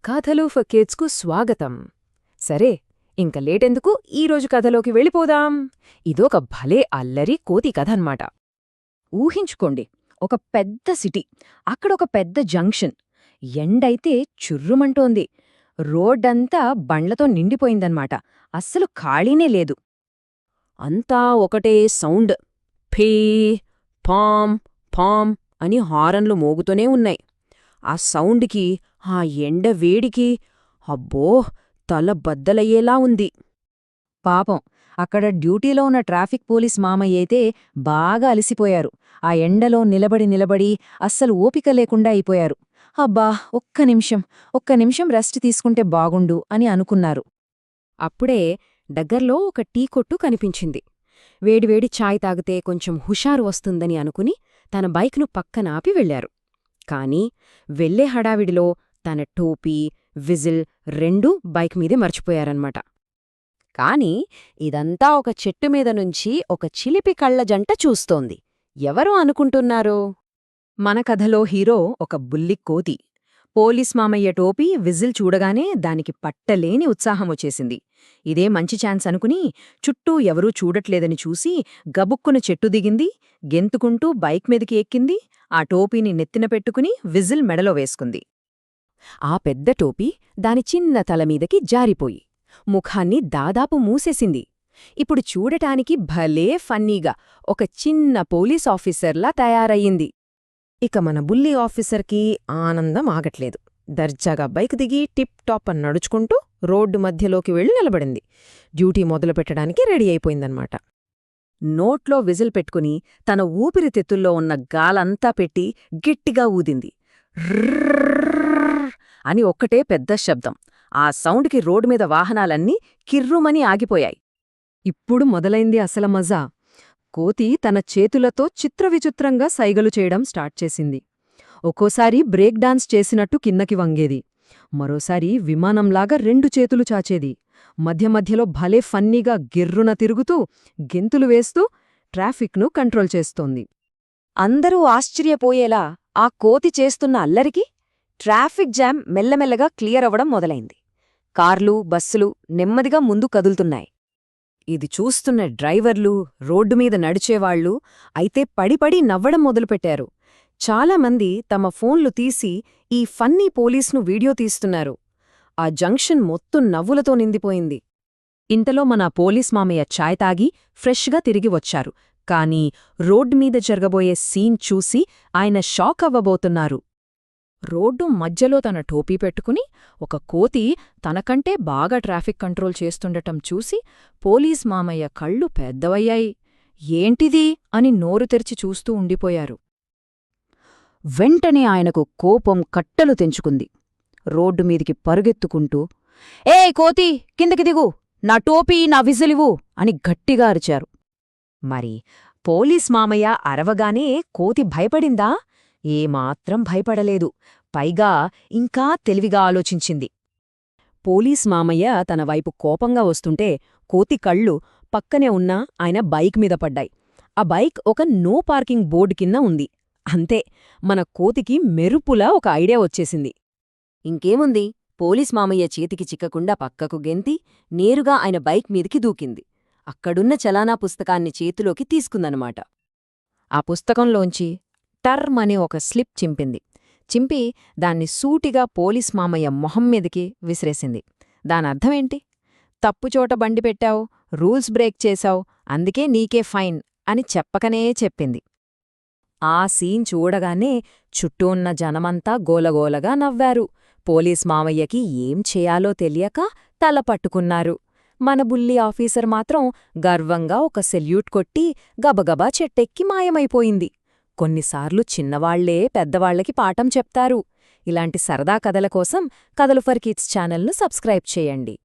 కథలు ఫర్ కిడ్స్కు స్వాగతం. సరే, ఇంక లేటెందుకు ఈరోజు కథలోకి వెళ్ళిపోదాం. ఇదొక భలే అల్లరి కోతి కథన్మాట. ఊహించుకోండి, ఒక పెద్ద సిటీ, అక్కడొక పెద్ద జంక్షన్. ఎండైతే చుర్రుమంటోంది. రోడ్డంతా బండ్లతో నిండిపోయిందన్మాట. అస్సలు ఖాళీనే లేదు. అంతా ఒకటే సౌండ్. ఫీ, పామ్ పామ్ అని హారన్లు మోగుతూనే ఉన్నాయి. ఆ సౌండ్కి, ఆ ఎండ వేడికి అబ్బో తల బద్దలయ్యేలా ఉంది. పాపం, అక్కడ డ్యూటీలో ఉన్న ట్రాఫిక్ పోలీస్ మామయ్యైతే బాగా అలసిపోయారు. ఆ ఎండలో నిలబడి అస్సలు ఓపిక లేకుండా అయిపోయారు. అబ్బా, ఒక్క నిమిషం రెస్ట్ తీసుకుంటే బాగుండు అని అనుకున్నారు. అప్పుడే దగ్గర్లో ఒక టీ కొట్టు కనిపించింది. వేడివేడి ఛాయ్ తాగితే కొంచెం హుషారు వస్తుందని అనుకుని తన బైక్ను పక్కన ఆపి వెళ్లారు. కాని వెళ్లే హడావిడిలో తన టోపీ, విజిల్ రెండూ బైక్ మీదే మర్చిపోయారన్నమాట. కాని ఇదంతా ఒక చెట్టు మీద నుంచి ఒక చిలిపి కళ్ల జంట చూస్తోంది. ఎవరు అనుకుంటున్నారు? మన కథలో హీరో ఒక బుల్లి కోతి. పోలీస్ మామయ్య టోపీ, విజిల్ చూడగానే దానికి పట్టలేని ఉత్సాహమొచ్చేసింది. ఇదే మంచి ఛాన్స్ అనుకుని చుట్టూ ఎవరూ చూడట్లేదని చూసి గబుక్కున చెట్టు దిగింది. గెంతుకుంటూ బైక్ మీదకి ఎక్కింది. ఆ టోపీని నెత్తిన పెట్టుకుని విజిల్ మెడలో వేసుకుంది. ఆ పెద్ద టోపీ దాని చిన్న తలమీదకి జారిపోయి ముఖాన్ని దాదాపు మూసేసింది. ఇప్పుడు చూడటానికి భలే ఫన్నీగా ఒక చిన్న పోలీస్ ఆఫీసర్లా తయారయ్యింది. ఇక మన బుల్లి ఆఫీసర్కి ఆనందం ఆగట్లేదు. దర్జాగా బైక్ దిగి టిప్ టాప్ అని నడుచుకుంటూ రోడ్డు మధ్యలోకి వెళ్ళి నిలబడింది. డ్యూటీ మొదలుపెట్టడానికి రెడీ అయిపోయిందన్నమాట. నోట్లో విజిల్ పెట్టుకుని తన ఊపిరితిత్తుల్లో ఉన్న గాలంతా పెట్టి గట్టిగా ఊదింది. అని ఒక్కటే పెద్ద శబ్దం. ఆ సౌండ్కి రోడ్డు మీద వాహనాలన్నీ కిర్రుమని ఆగిపోయాయి. ఇప్పుడు మొదలైంది అసల మజా. కోతి తన చేతులతో చిత్రవిచిత్రంగా సైగలు చేయడం స్టార్ట్ చేసింది. ఒక్కోసారి బ్రేక్ డాన్స్ చేసినట్టు కిందకి వంగేది. మరోసారి విమానంలాగా రెండు చేతులు చాచేది. మధ్యమధ్యలో భలే ఫన్నీగా గిర్రున తిరుగుతూ, గెంతులు వేస్తూ ట్రాఫిక్ను కంట్రోల్ చేస్తోంది. అందరూ ఆశ్చర్యపోయేలా ఆ కోతి చేస్తున్న అల్లరికి ట్రాఫిక్ జామ్ మెల్లమెల్లగా క్లియర్ అవ్వడం మొదలైంది. కార్లు, బస్సులు నెమ్మదిగా ముందు కదులుతున్నాయి. ఇది చూస్తున్న డ్రైవర్లు, రోడ్డుమీద నడిచేవాళ్లు అయితే పడిపడి నవ్వడం మొదలుపెట్టారు. చాలామంది తమ ఫోన్లు తీసి ఈ ఫన్నీ పోలీస్ను వీడియో తీస్తున్నారు. ఆ జంక్షన్ మొత్తం నవ్వులతో నిండిపోయింది. ఇంతలో మన పోలీస్ మామయ్య ఛాయ్ తాగి ఫ్రెష్గా తిరిగి వచ్చారు. కానీ రోడ్డుమీద జరగబోయే సీన్ చూసి ఆయన షాక్ అవ్వబోతున్నారు. రోడ్డు మధ్యలో తన టోపీ పెట్టుకుని ఒక కోతి తనకంటే బాగా ట్రాఫిక్ కంట్రోల్ చేస్తుండటం చూసి పోలీస్ మామయ్య కళ్ళు పెద్దవయ్యాయి. ఏంటిది అని నోరు తెరిచి చూస్తూ ఉండిపోయారు. వెంటనే ఆయనకు కోపం కట్టలు తెంచుకుంది. రోడ్డు మీదికి పరుగెత్తుకుంటూ, "ఏ కోతి, కిందకి దిగు! నా టోపీ, నా విజిలివు!" అని గట్టిగా అరిచారు. మరి పోలీస్ మామయ్య అరవగానే కోతి భయపడిందా? ఏమాత్రం భయపడలేదు. పైగా ఇంకా తెలివిగా ఆలోచించింది. పోలీస్ మామయ్య తన వైపు కోపంగా వస్తుంటే కోతి కళ్ళు పక్కనే ఉన్న ఆయన బైక్ మీద పడ్డాయి. ఆ బైక్ ఒక నో పార్కింగ్ బోర్డు కింద ఉంది. అంతే, మన కోతికి మెరుపులా ఒక ఐడియా వచ్చేసింది. ఇంకేముంది, పోలీస్ మామయ్య చేతికి చిక్కకుండా పక్కకు గెంతి నేరుగా ఆయన బైక్ మీదికి దూకింది. అక్కడున్న చలానా పుస్తకాన్ని చేతిలోకి తీసుకుందనమాట. ఆ పుస్తకంలోంచి టర్మ్ అనే ఒక స్లిప్ చింపి దాన్ని సూటిగా పోలీస్ మామయ్య మొహం మీదికి విసిరేసింది. దానర్థమేంటి? తప్పుచోట బండి పెట్టావు, రూల్స్ బ్రేక్ చేశావు, అందుకే నీకే ఫైన్ అని చెప్పకనే చెప్పింది. ఆ సీన్ చూడగానే చుట్టూ ఉన్న జనమంతా గోలగోలగా నవ్వారు. పోలీస్ మామయ్యకి ఏం చేయాలో తెలియక తల పట్టుకున్నారు. మన బుల్లి ఆఫీసర్ మాత్రం గర్వంగా ఒక సెల్యూట్ కొట్టి గబగబా చెట్టెక్కి మాయమైపోయింది. కొన్నిసార్లు చిన్నవాళ్లే పెద్దవాళ్లకి పాఠం చెప్తారు. ఇలాంటి సరదా కథల కోసం కథలు ఫర్ కిడ్స్ ఛానల్ను సబ్స్క్రైబ్ చేయండి.